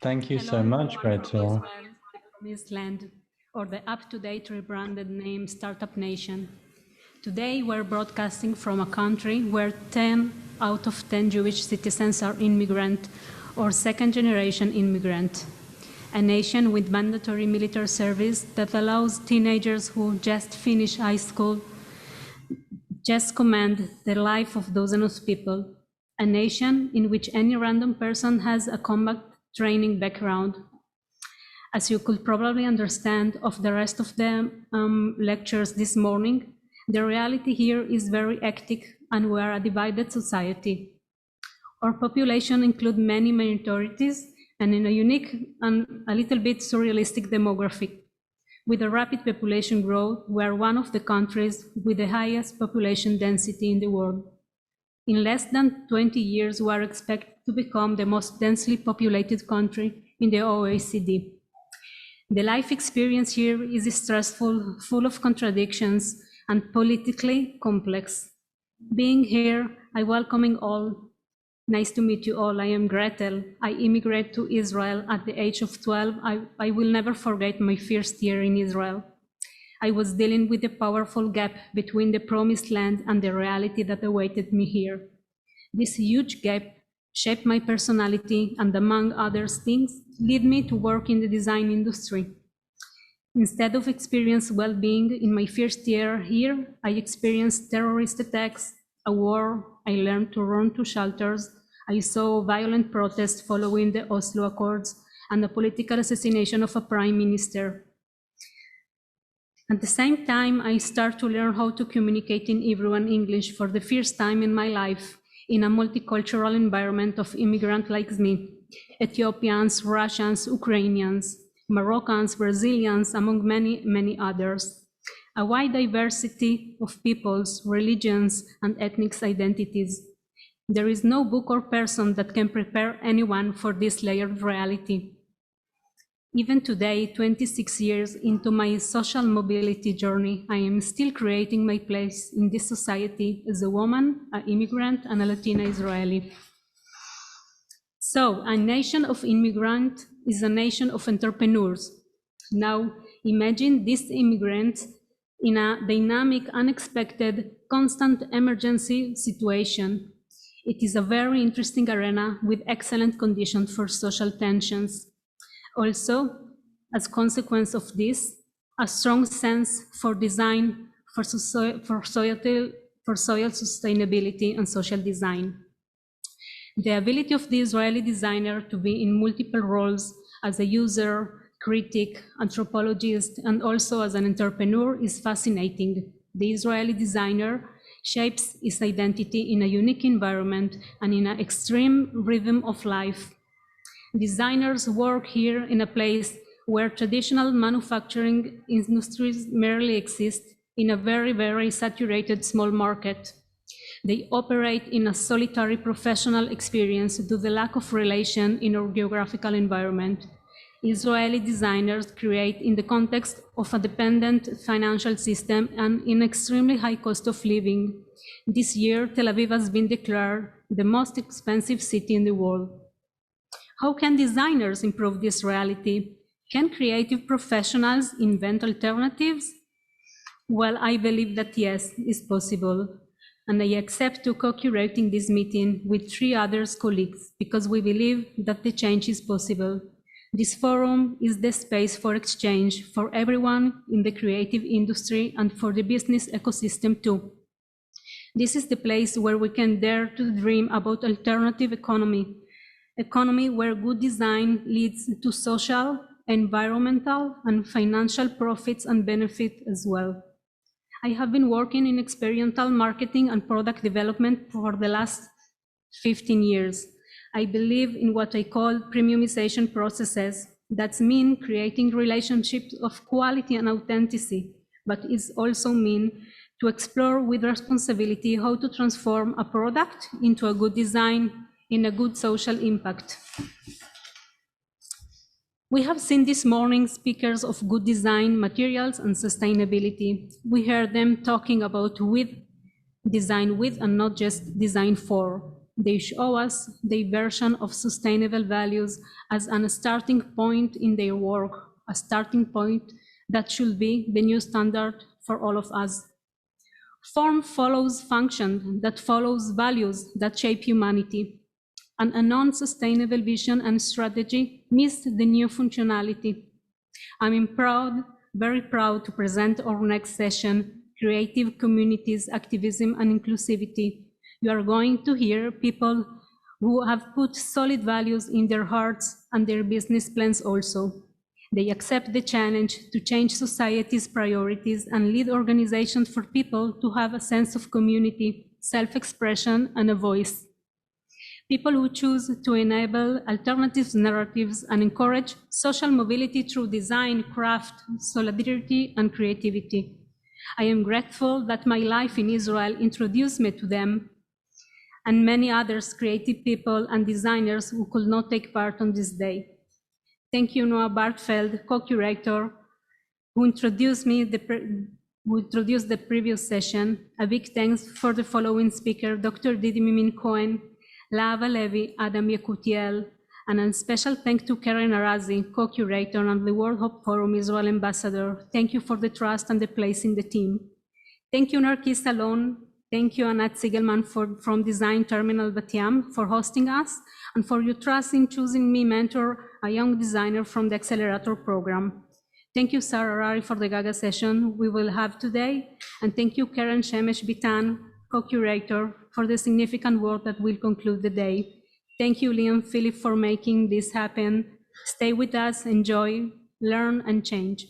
Thank you so Hello, much, everyone from Gretel. Israel, the Promised Land, or the up-to-date rebranded name Startup Nation. Today, we're broadcasting from a country where 10 out of 10 Jewish citizens are immigrant or second-generation immigrant. A nation with mandatory military service that allows teenagers who just finished high school just command the life of dozens of people. A nation in which any random person has a combat training background. As you could probably understand of the rest of the lectures this morning, the reality here is very hectic and we are a divided society. Our population includes many minorities and in a unique and a little bit surrealistic demographic. With a rapid population growth, we are one of the countries with the highest population density in the world. In less than 20 years, we are expected to become the most densely populated country in the OECD. The life experience here is stressful, full of contradictions, and politically complex. Being here, I welcome all. Nice to meet you all. I am Gretel. I immigrated to Israel at the age of 12. I will never forget my first year in Israel. I was dealing with the powerful gap between the promised land and the reality that awaited me here. This huge gap shaped my personality and, among other things, led me to work in the design industry. Instead of experiencing well-being in my first year here, I experienced terrorist attacks, a war, I learned to run to shelters, I saw violent protests following the Oslo Accords, and the political assassination of a prime minister. At the same time, I started to learn how to communicate in Hebrew and English for the first time in my life, in a multicultural environment of immigrants like me, Ethiopians, Russians, Ukrainians, Moroccans, Brazilians, among many, many others. A wide diversity of peoples, religions, and ethnic identities. There is no book or person that can prepare anyone for this layered reality. Even today, 26 years into my social mobility journey, I am still creating my place in this society as a woman, an immigrant, and a Latina Israeli. So, a nation of immigrants is a nation of entrepreneurs. Now, imagine these immigrants in a dynamic, unexpected, constant emergency situation. It is a very interesting arena with excellent conditions for social tensions. Also, as a consequence of this, a strong sense for design, for soil sustainability and social design. The ability of the Israeli designer to be in multiple roles as a user, critic, anthropologist, and also as an entrepreneur is fascinating. The Israeli designer shapes his identity in a unique environment and in an extreme rhythm of life. Designers work here in a place where traditional manufacturing industries merely exist in a very, very saturated small market. They operate in a solitary professional experience due to the lack of relation in our geographical environment. Israeli designers create in the context of a dependent financial system and in extremely high cost of living. This year, Tel Aviv has been declared the most expensive city in the world. How can designers improve this reality? Can creative professionals invent alternatives? Well, I believe that yes, it's possible. And I accept to co-curating this meeting with 3 other colleagues because we believe that the change is possible. This forum is the space for exchange for everyone in the creative industry and for the business ecosystem too. This is the place where we can dare to dream about alternative economy where good design leads to social, environmental, and financial profits and benefit as well. I have been working in experiential marketing and product development for the last 15 years. I believe in what I call premiumization processes. That means creating relationships of quality and authenticity, but it also means to explore with responsibility how to transform a product into a good design in a good social impact. We have seen this morning speakers of good design, materials, and sustainability. We heard them talking about with, design with, and not just design for. They show us their version of sustainable values as a starting point in their work, a starting point that should be the new standard for all of us. Form follows function, that follows values that shape humanity. And a non-sustainable vision and strategy missed the new functionality. I'm very proud to present our next session, Creative Communities, Activism and Inclusivity. You are going to hear people who have put solid values in their hearts and their business plans also. They accept the challenge to change society's priorities and lead organizations for people to have a sense of community, self-expression, and a voice. People who choose to enable alternative narratives and encourage social mobility through design, craft, solidarity, and creativity. I am grateful that my life in Israel introduced me to them and many others creative people and designers who could not take part on this day. Thank you, Noah Bartfeld, co-curator, who introduced the previous session. A big thanks for the following speaker, Dr. Didi Mimin Cohen, Lava Levi, Adam Yakutiel, and a special thank to Karen Arazi, co-curator and the World Hope Forum Israel ambassador. Thank you for the trust and the place in the team. Thank you, Narkis Alon. Thank you, Anat Siegelman from Design Terminal Bat Yam for hosting us and for your trust in choosing me mentor a young designer from the Accelerator program. Thank you, Sarah Rari, for the Gaga session we will have today. And thank you, Karen Shemesh Bitan, co-curator, for the significant work that will conclude the day. Thank you, Liam Philip, for making this happen. Stay with us, enjoy, learn, and change.